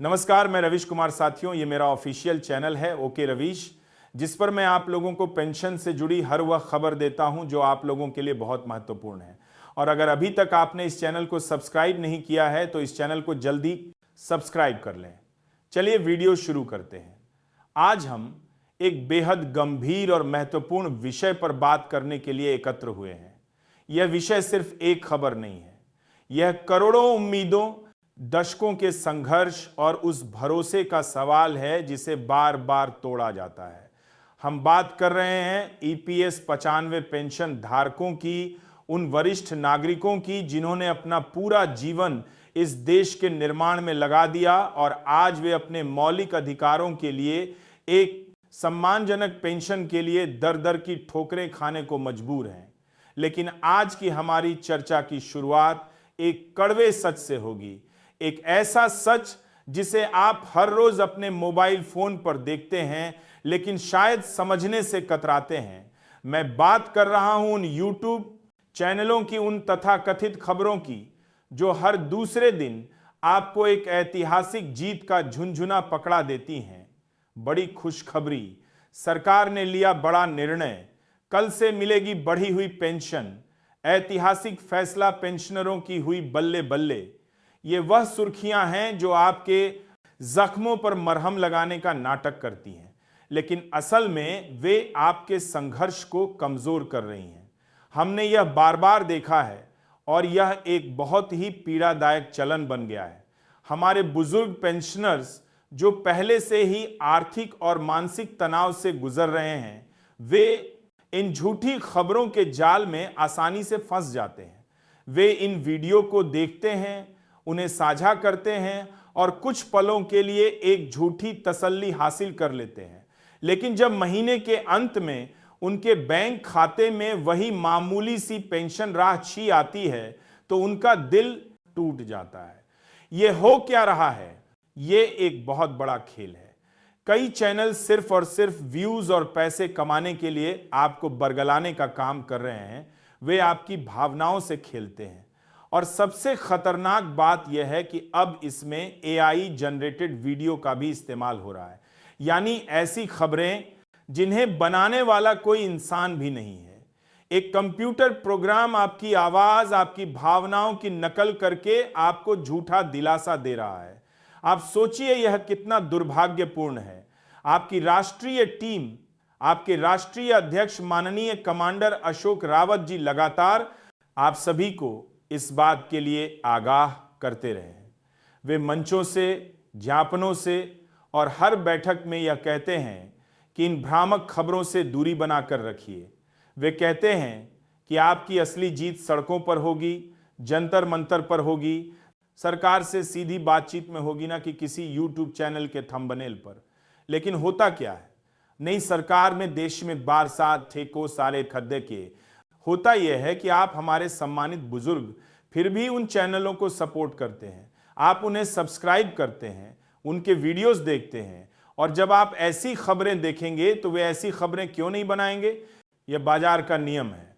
नमस्कार, मैं रवीश कुमार। साथियों, ये मेरा ऑफिशियल चैनल है ओके रवीश, जिस पर मैं आप लोगों को पेंशन से जुड़ी हर वह खबर देता हूं जो आप लोगों के लिए बहुत महत्वपूर्ण है। और अगर अभी तक आपने इस चैनल को सब्सक्राइब नहीं किया है तो इस चैनल को जल्दी सब्सक्राइब कर लें। चलिए वीडियो शुरू करते हैं। आज हम एक बेहद गंभीर और महत्वपूर्ण विषय पर बात करने के लिए एकत्र हुए हैं। यह विषय सिर्फ एक खबर नहीं है, यह करोड़ों उम्मीदों, दशकों के संघर्ष और उस भरोसे का सवाल है जिसे बार बार तोड़ा जाता है। हम बात कर रहे हैं ईपीएस 95 पेंशन धारकों की, उन वरिष्ठ नागरिकों की जिन्होंने अपना पूरा जीवन इस देश के निर्माण में लगा दिया और आज वे अपने मौलिक अधिकारों के लिए, एक सम्मानजनक पेंशन के लिए दर दर की ठोकरें खाने को मजबूर हैं। लेकिन आज की हमारी चर्चा की शुरुआत एक कड़वे सच से होगी, एक ऐसा सच जिसे आप हर रोज अपने मोबाइल फोन पर देखते हैं लेकिन शायद समझने से कतराते हैं। मैं बात कर रहा हूं उन यूट्यूब चैनलों की, उन तथाकथित खबरों की जो हर दूसरे दिन आपको एक ऐतिहासिक जीत का झुनझुना पकड़ा देती हैं। बड़ी खुशखबरी, सरकार ने लिया बड़ा निर्णय, कल से मिलेगी बढ़ी हुई पेंशन, ऐतिहासिक फैसला पेंशनरों की हुई बल्ले बल्ले। ये वह सुर्खियां हैं जो आपके जख्मों पर मरहम लगाने का नाटक करती हैं, लेकिन असल में वे आपके संघर्ष को कमजोर कर रही हैं। हमने यह बार बार देखा है और यह एक बहुत ही पीड़ादायक चलन बन गया है। हमारे बुजुर्ग पेंशनर्स जो पहले से ही आर्थिक और मानसिक तनाव से गुजर रहे हैं, वे इन झूठी खबरों के जाल में आसानी से फंस जाते हैं। वे इन वीडियो को देखते हैं, उन्हें साझा करते हैं और कुछ पलों के लिए एक झूठी तसल्ली हासिल कर लेते हैं। लेकिन जब महीने के अंत में उनके बैंक खाते में वही मामूली सी पेंशन राह छी आती है तो उनका दिल टूट जाता है। यह हो क्या रहा है? ये एक बहुत बड़ा खेल है। कई चैनल सिर्फ और सिर्फ व्यूज और पैसे कमाने के लिए आपको बरगलाने का काम कर रहे हैं। वे आपकी भावनाओं से खेलते हैं और सबसे खतरनाक बात यह है कि अब इसमें एआई जनरेटेड वीडियो का भी इस्तेमाल हो रहा है, यानी ऐसी खबरें जिन्हें बनाने वाला कोई इंसान भी नहीं है। एक कंप्यूटर प्रोग्राम आपकी आवाज, आपकी भावनाओं की नकल करके आपको झूठा दिलासा दे रहा है। आप सोचिए यह कितना दुर्भाग्यपूर्ण है। आपकी राष्ट्रीय टीम, आपके राष्ट्रीय अध्यक्ष माननीय कमांडर अशोक रावत जी लगातार आप सभी को इस बात के लिए आगाह करते रहे हैं। वे मंचों से, ज्ञापनों से और हर बैठक में यह कहते हैं कि इन भ्रामक खबरों से दूरी बनाकर रखिए। वे कहते हैं कि आपकी असली जीत सड़कों पर होगी, जंतर मंतर पर होगी, सरकार से सीधी बातचीत में होगी, ना कि किसी यूट्यूब चैनल के थंबनेल पर। लेकिन होता क्या है? नई सरकार में देश में बारसात, ठेकों, सारे खद्दे किए। होता यह है कि आप हमारे सम्मानित बुजुर्ग फिर भी उन चैनलों को सपोर्ट करते हैं, आप उन्हें सब्सक्राइब करते हैं, उनके वीडियोस देखते हैं। और जब आप ऐसी खबरें देखेंगे तो वे ऐसी खबरें क्यों नहीं बनाएंगे? यह बाजार का नियम है।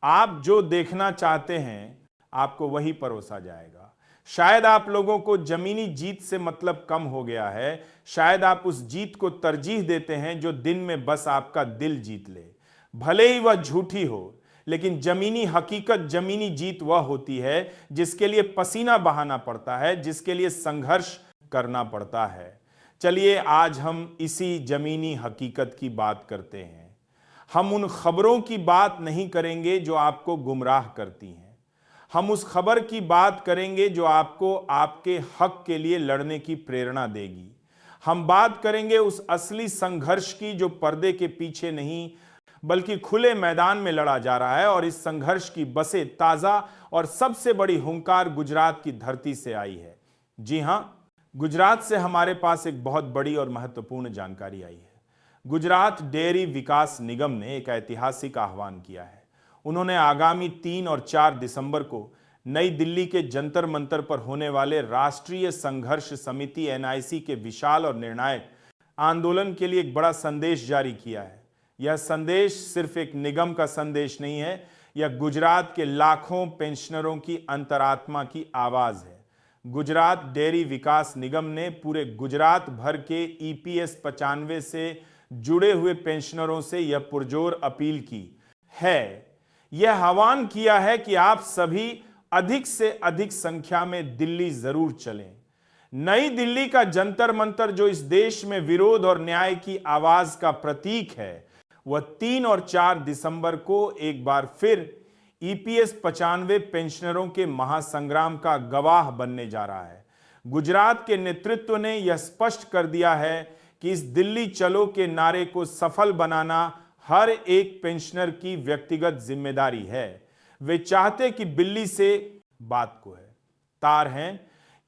आप जो देखना चाहते हैं आपको वही परोसा जाएगा। शायद आप लोगों को जमीनी जीत से मतलब कम हो गया है, शायद आप उस जीत को तरजीह देते हैं जो दिन में बस आपका दिल जीत ले, भले ही वह झूठी हो। लेकिन जमीनी हकीकत, जमीनी जीत वह होती है जिसके लिए पसीना बहाना पड़ता है, जिसके लिए संघर्ष करना पड़ता है। चलिए आज हम इसी जमीनी हकीकत की बात करते हैं। हम उन खबरों की बात नहीं करेंगे जो आपको गुमराह करती हैं। हम उस खबर की बात करेंगे जो आपको आपके हक के लिए लड़ने की प्रेरणा देगी। हम बात करेंगे उस असली संघर्ष की जो पर्दे के पीछे नहीं बल्कि खुले मैदान में लड़ा जा रहा है। और इस संघर्ष की बसे ताजा और सबसे बड़ी हुंकार गुजरात की धरती से आई है। जी हां, गुजरात से हमारे पास एक बहुत बड़ी और महत्वपूर्ण जानकारी आई है। गुजरात डेयरी विकास निगम ने एक ऐतिहासिक आह्वान किया है। उन्होंने आगामी 3 और 4 दिसंबर को नई दिल्ली के जंतर मंतर पर होने वाले राष्ट्रीय संघर्ष समिति एनआईसी के विशाल और निर्णायक आंदोलन के लिए एक बड़ा संदेश जारी किया है। यह संदेश सिर्फ एक निगम का संदेश नहीं है, यह गुजरात के लाखों पेंशनरों की अंतरात्मा की आवाज है। गुजरात डेयरी विकास निगम ने पूरे गुजरात भर के ईपीएस 95 से जुड़े हुए पेंशनरों से यह पुरजोर अपील की है, यह आह्वान किया है कि आप सभी अधिक से अधिक संख्या में दिल्ली जरूर चलें। नई दिल्ली का जंतर मंतर जो इस देश में विरोध और न्याय की आवाज का प्रतीक है, वह 3 और 4 दिसंबर को एक बार फिर ईपीएस 95 पेंशनरों के महासंग्राम का गवाह बनने जा रहा है। गुजरात के नेतृत्व ने यह स्पष्ट कर दिया है कि इस दिल्ली चलो के नारे को सफल बनाना हर एक पेंशनर की व्यक्तिगत जिम्मेदारी है। वे चाहते कि दिल्ली से बात को है तार हैं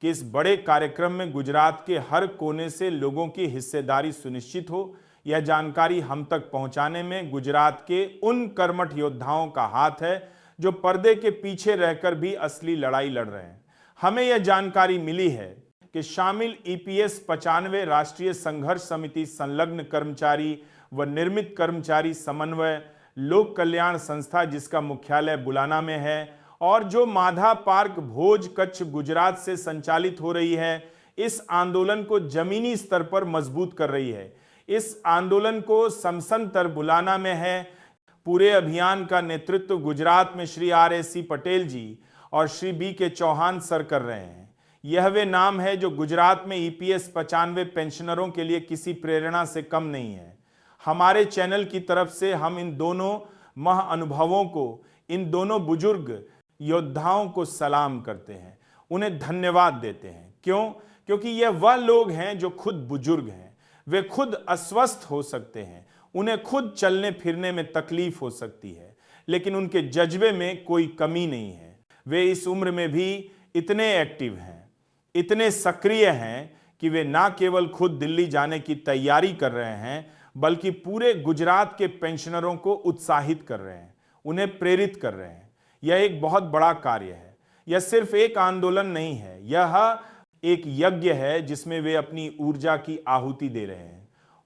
कि इस बड़े कार्यक्रम में गुजरात के हर कोने से लोगों की हिस्सेदारी सुनिश्चित हो। यह जानकारी हम तक पहुंचाने में गुजरात के उन कर्मठ योद्धाओं का हाथ है जो पर्दे के पीछे रहकर भी असली लड़ाई लड़ रहे हैं। हमें यह जानकारी मिली है कि शामिल ईपीएस 95 राष्ट्रीय संघर्ष समिति संलग्न कर्मचारी व निर्मित कर्मचारी समन्वय लोक कल्याण संस्था, जिसका मुख्यालय बुलाना में है और जो माधा पार्क भोज कच्छ गुजरात से संचालित हो रही है, इस आंदोलन को जमीनी स्तर पर मजबूत कर रही है। इस आंदोलन को समसंतर बुलाना में है। पूरे अभियान का नेतृत्व गुजरात में श्री RSC पटेल जी और श्री BK चौहान सर कर रहे हैं। यह वे नाम है जो गुजरात में ईपीएस 95 पेंशनरों के लिए किसी प्रेरणा से कम नहीं है। हमारे चैनल की तरफ से हम इन दोनों महाअनुभवों को, इन दोनों बुजुर्ग योद्धाओं को सलाम करते हैं, उन्हें धन्यवाद देते हैं। क्यों? क्योंकि यह वह लोग हैं जो खुद बुजुर्ग हैं। वे खुद अस्वस्थ हो सकते हैं, उन्हें खुद चलने फिरने में तकलीफ हो सकती है, लेकिन उनके जज्बे में कोई कमी नहीं है। वे इस उम्र में भी इतने एक्टिव हैं, इतने सक्रिय हैं कि वे ना केवल खुद दिल्ली जाने की तैयारी कर रहे हैं, बल्कि पूरे गुजरात के पेंशनरों को उत्साहित कर रहे हैं, उन्हें प्रेरित कर रहे हैं। यह एक बहुत बड़ा कार्य है। यह सिर्फ एक आंदोलन नहीं है, यह एक यज्ञ है जिसमें वे अपनी ऊर्जा की आहुति दे रहे हैं।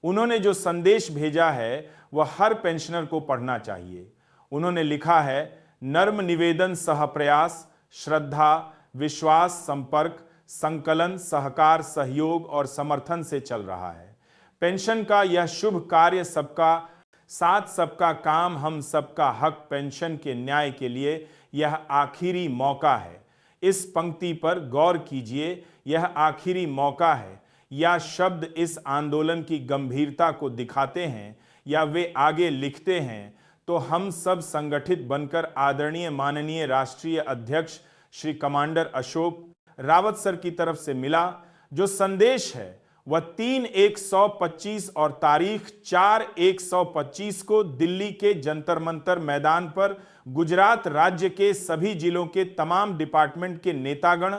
उन्होंने जो संदेश भेजा है वह हर पेंशनर को पढ़ना चाहिए। उन्होंने लिखा है, नर्म निवेदन सह प्रयास, श्रद्धा, विश्वास, संपर्क, संकलन, सहकार, सहयोग और समर्थन से चल रहा है। पेंशन का यह शुभ कार्य सबका साथ, सबका काम, हम सबका हक पेंशन के न्याय के लिए यह आखिरी मौका है। इस पंक्ति पर गौर कीजिए, यह आखिरी मौका है। या शब्द इस आंदोलन की गंभीरता को दिखाते हैं या वे आगे लिखते हैं तो हम सब संगठित बनकर आदरणीय माननीय राष्ट्रीय अध्यक्ष श्री कमांडर अशोक रावत सर की तरफ से मिला जो संदेश है वह 3/125 और तारीख 4/125 को दिल्ली के जंतर मंतर मैदान पर गुजरात राज्य के सभी जिलों के तमाम डिपार्टमेंट के नेतागण,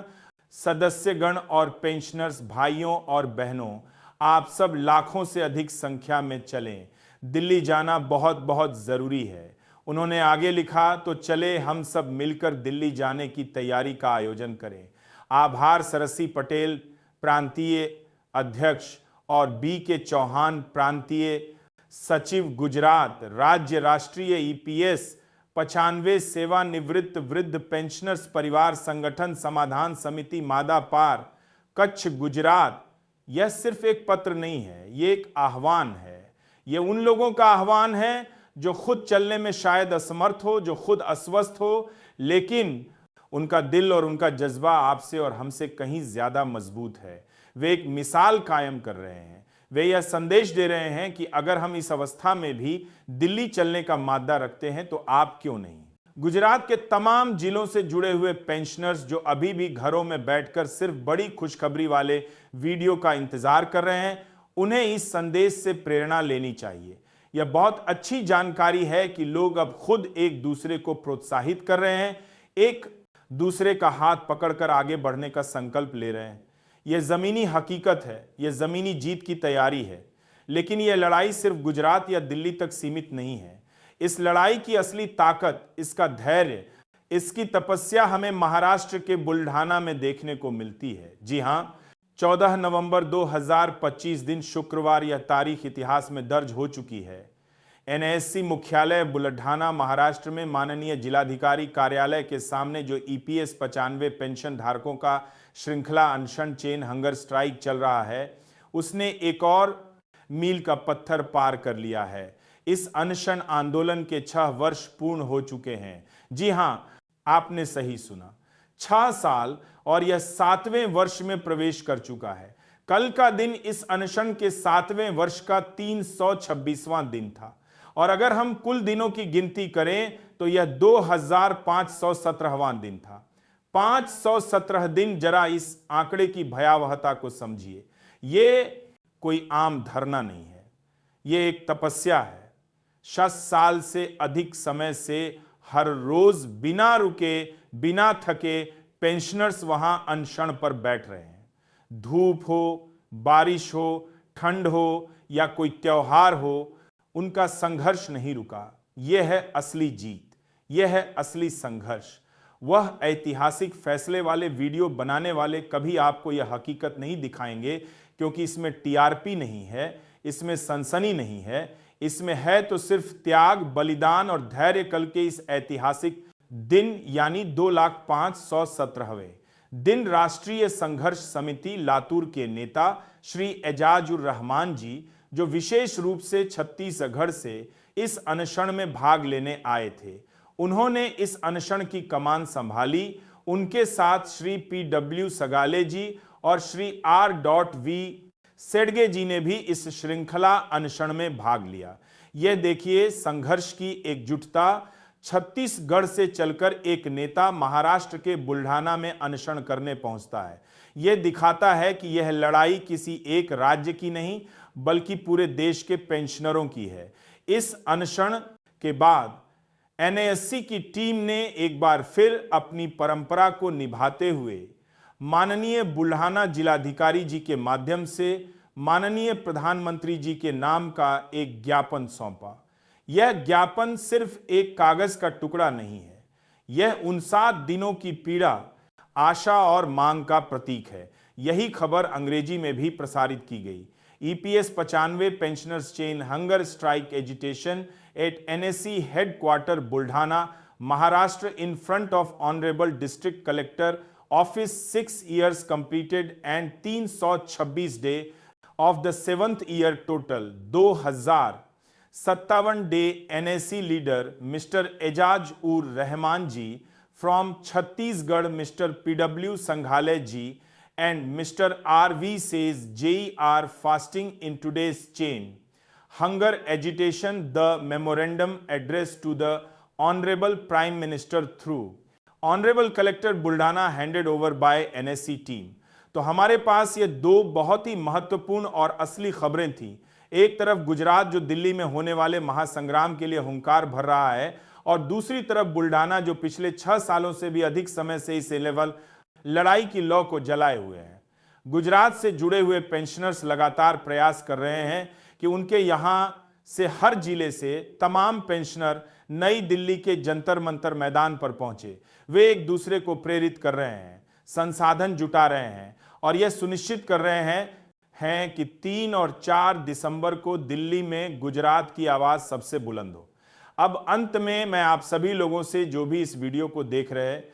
सदस्यगण और पेंशनर्स भाइयों और बहनों, आप सब लाखों से अधिक संख्या में चलें। दिल्ली जाना बहुत बहुत जरूरी है। उन्होंने आगे लिखा, तो चले हम सब मिलकर दिल्ली जाने की तैयारी का आयोजन करें। आभार सरसी पटेल प्रांतीय अध्यक्ष और BK चौहान प्रांतीय सचिव गुजरात राज्य राष्ट्रीय ईपीएस 95 सेवानिवृत्त वृद्ध पेंशनर्स परिवार संगठन समाधान समिति मादा पार कच्छ गुजरात। यह सिर्फ एक पत्र नहीं है, ये एक आह्वान है। ये उन लोगों का आह्वान है जो खुद चलने में शायद असमर्थ हो, जो खुद अस्वस्थ हो, लेकिन उनका दिल और उनका जज्बा आपसे और हमसे कहीं ज्यादा मजबूत है। वे एक मिसाल कायम कर रहे हैं। वे यह संदेश दे रहे हैं कि अगर हम इस अवस्था में भी दिल्ली चलने का मादा रखते हैं तो आप क्यों नहीं। गुजरात के तमाम जिलों से जुड़े हुए पेंशनर्स जो अभी भी घरों में बैठकर सिर्फ बड़ी खुशखबरी वाले वीडियो का इंतजार कर रहे हैं, उन्हें इस संदेश से प्रेरणा लेनी चाहिए। यह बहुत अच्छी जानकारी है कि लोग अब खुद एक दूसरे को प्रोत्साहित कर रहे हैं, एक दूसरे का हाथ पकड़कर आगे बढ़ने का संकल्प ले रहे हैं। यह जमीनी हकीकत है, यह जमीनी जीत की तैयारी है। लेकिन यह लड़ाई सिर्फ गुजरात या दिल्ली तक सीमित नहीं है। इस लड़ाई की असली ताकत, इसका धैर्य, इसकी तपस्या हमें महाराष्ट्र के बुल्ढाना में देखने को मिलती है। जी हां, 14 नवंबर 2025 दिन शुक्रवार यह तारीख इतिहास में दर्ज हो चुकी है। एनएससी मुख्यालय बुलढाना महाराष्ट्र में माननीय जिलाधिकारी कार्यालय के सामने जो ईपीएस 95 पेंशन धारकों का श्रृंखला अनशन चेन हंगर स्ट्राइक चल रहा है, उसने एक और मील का पत्थर पार कर लिया है। इस अनशन आंदोलन के 6 वर्ष पूर्ण हो चुके हैं। जी हां, आपने सही सुना, 6 साल, और यह 7वें वर्ष में प्रवेश कर चुका है। कल का दिन इस अनशन के 7वें वर्ष का 326वां दिन था, और अगर हम कुल दिनों की गिनती करें तो यह 2517वां दिन था। 517 दिन, जरा इस आंकड़े की भयावहता को समझिए। ये कोई आम धरना नहीं है, ये एक तपस्या है। 6 साल से अधिक समय से हर रोज बिना रुके, बिना थके पेंशनर्स वहां अनशन पर बैठ रहे हैं। धूप हो, बारिश हो, ठंड हो या कोई त्योहार हो, उनका संघर्ष नहीं रुका। यह है असली जीत, यह है असली संघर्ष। वह ऐतिहासिक फैसले वाले वीडियो बनाने वाले कभी आपको यह हकीकत नहीं दिखाएंगे, क्योंकि इसमें टीआरपी नहीं है, इसमें सनसनी नहीं है, इसमें है तो सिर्फ त्याग, बलिदान और धैर्य कल के इस ऐतिहासिक दिन, यानी 2,05,117वें दिन राष्ट्रीय संघर्ष समिति लातूर के नेता श्री एजाजुर रहमान जी, जो विशेष रूप से छत्तीसगढ़ से इस अनशन में भाग लेने आए थे, उन्होंने इस अनशन की कमान संभाली। उनके साथ श्री पी.डब्ल्यू. सगाले जी और श्री आर.वी. सेडगे जी ने भी इस श्रृंखला अनशन में भाग लिया। यह देखिए संघर्ष की एकजुटता। छत्तीसगढ़ से चलकर एक नेता महाराष्ट्र के बुल्ढाना में अनशन करने पहुंचता है। यह दिखाता है कि यह लड़ाई किसी एक राज्य की नहीं, बल्कि पूरे देश के पेंशनरों की है। इस अनशन के बाद एनएससी की टीम ने एक बार फिर अपनी परंपरा को निभाते हुए माननीय बुल्ढाना जिलाधिकारी जी के माध्यम से माननीय प्रधानमंत्री जी के नाम का एक ज्ञापन सौंपा। यह ज्ञापन सिर्फ एक कागज का टुकड़ा नहीं है, यह उन 7 दिनों की पीड़ा, आशा और मांग का प्रतीक है। यही खबर अंग्रेजी में भी प्रसारित की गई। EPS 95 pensioners chain hunger strike agitation at NSC headquarter Buldhana Maharashtra in front of honourable district collector office 6 years completed and 326 day of the 7th year total 2057 day NSC leader Mr. Ejaz ur Rahman ji from Chhattisgarh, Mr. P.W. Sanghale ji and Mr. R.V. says JE are fasting in today's chain hunger agitation. The memorandum addressed to the Honorable Prime Minister through Honorable Collector Buldhana handed over by NSC team. तो हमारे पास ये 2 बहुत ही महत्वपूर्ण और असली खबरें थी। एक तरफ गुजरात जो दिल्ली में होने वाले महासंग्राम के लिए हुंकार भर रहा है, और दूसरी तरफ बुल्ढाना जो पिछले 6 सालों से भी अधिक समय से इस लेवल लड़ाई की लौ को जलाए हुए हैं। गुजरात से जुड़े हुए पेंशनर्स लगातार प्रयास कर रहे हैं कि उनके यहां से हर जिले से तमाम पेंशनर नई दिल्ली के जंतर मंतर मैदान पर पहुंचे। वे एक दूसरे को प्रेरित कर रहे हैं, संसाधन जुटा रहे हैं और यह सुनिश्चित कर रहे हैं कि 3 और 4 दिसंबर को दिल्ली में गुजरात की आवाज सबसे बुलंद हो। अब अंत में मैं आप सभी लोगों से, जो भी इस वीडियो को देख रहे हैं,